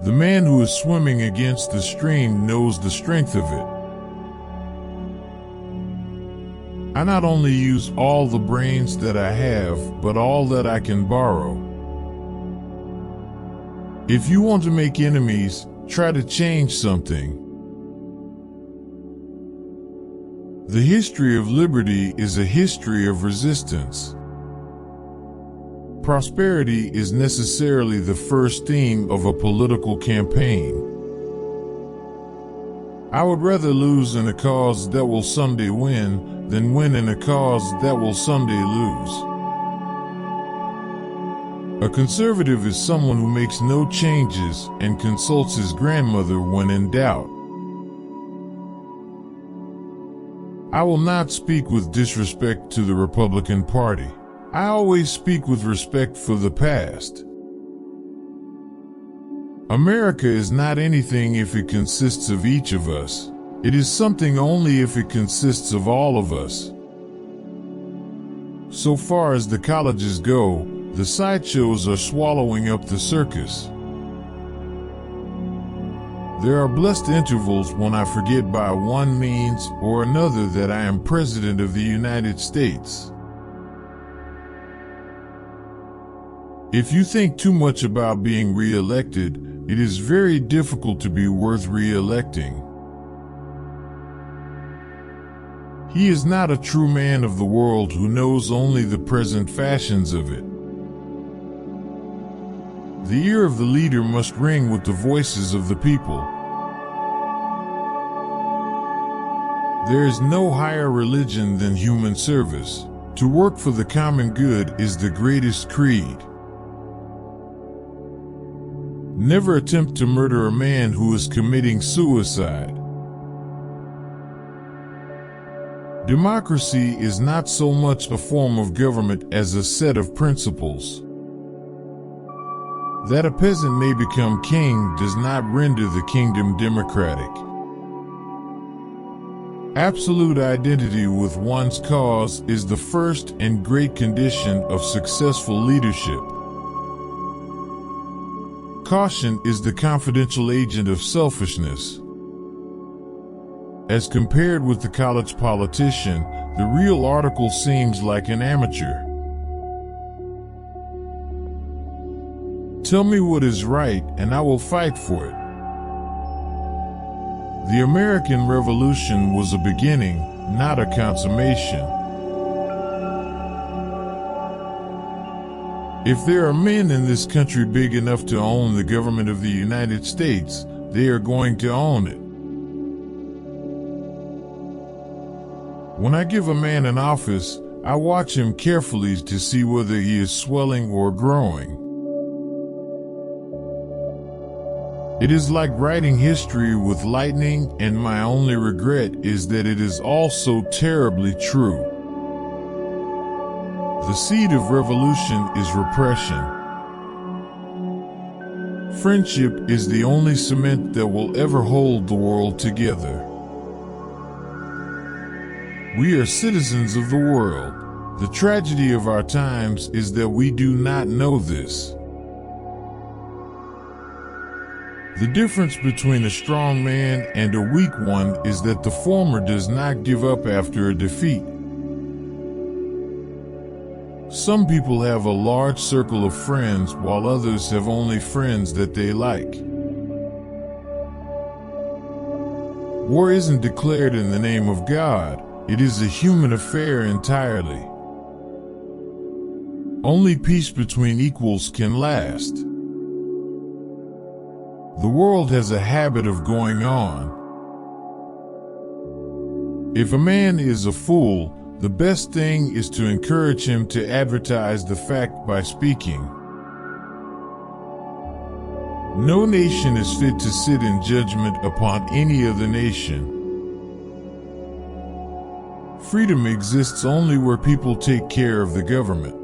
The man who is swimming against the stream knows the strength of it. I not only use all the brains that I have, but all that I can borrow. If you want to make enemies, try to change something. The history of liberty is a history of resistance. Prosperity is necessarily the first theme of a political campaign. I would rather lose in a cause that will someday win than win in a cause that will someday lose. A conservative is someone who makes no changes and consults his grandmother when in doubt. I will not speak with disrespect to the Republican Party. I always speak with respect for the past. America is not anything if it consists of each of us. It is something only if it consists of all of us. So far as the colleges go, the sideshows are swallowing up the circus. There are blessed intervals when I forget by one means or another that I am President of the United States. If you think too much about being re-elected, it is very difficult to be worth re-electing. He is not a true man of the world who knows only the present fashions of it. The ear of the leader must ring with the voices of the people. There is no higher religion than human service. To work for the common good is the greatest creed. Never attempt to murder a man who is committing suicide. Democracy is not so much a form of government as a set of principles. That a peasant may become king does not render the kingdom democratic. Absolute identity with one's cause is the first and great condition of successful leadership. Caution is the confidential agent of selfishness. As compared with the college politician, the real article seems like an amateur. Tell me what is right, and I will fight for it. The American Revolution was a beginning, not a consummation. If there are men in this country big enough to own the government of the United States, they are going to own it. When I give a man an office, I watch him carefully to see whether he is swelling or growing. It is like writing history with lightning, and my only regret is that it is also terribly true. The seed of revolution is repression. Friendship is the only cement that will ever hold the world together. We are citizens of the world. The tragedy of our times is that we do not know this. The difference between a strong man and a weak one is that the former does not give up after a defeat. Some people have a large circle of friends while others have only friends that they like. War isn't declared in the name of God. It is a human affair entirely. Only peace between equals can last. The world has a habit of going on. If a man is a fool, the best thing is to encourage him to advertise the fact by speaking. No nation is fit to sit in judgment upon any other nation. Freedom exists only where people take care of the government.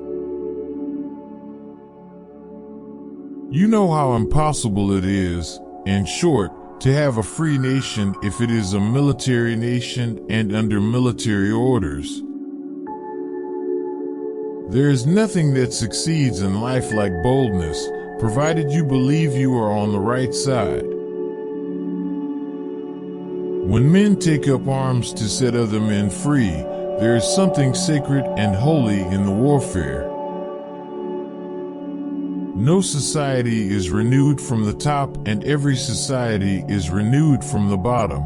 You know how impossible it is, in short, to have a free nation if it is a military nation and under military orders. There is nothing that succeeds in life like boldness, provided you believe you are on the right side. When men take up arms to set other men free, there is something sacred and holy in the warfare. No society is renewed from the top, and every society is renewed from the bottom.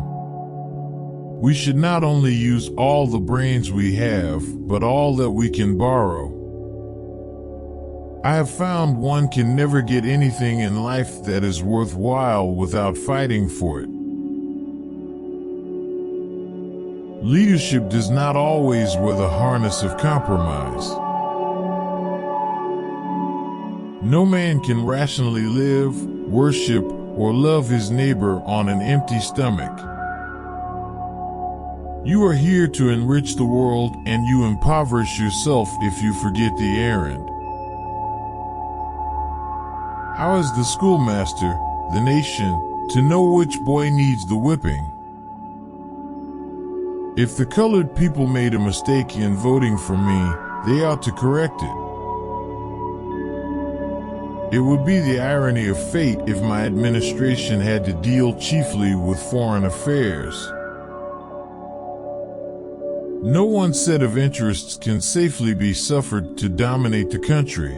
We should not only use all the brains we have, but all that we can borrow. I have found one can never get anything in life that is worthwhile without fighting for it. Leadership does not always wear the harness of compromise. No man can rationally live, worship, or love his neighbor on an empty stomach. You are here to enrich the world, and you impoverish yourself if you forget the errand. How is the schoolmaster, the nation, to know which boy needs the whipping? If the colored people made a mistake in voting for me, they ought to correct it. It would be the irony of fate if my administration had to deal chiefly with foreign affairs. No one set of interests can safely be suffered to dominate the country.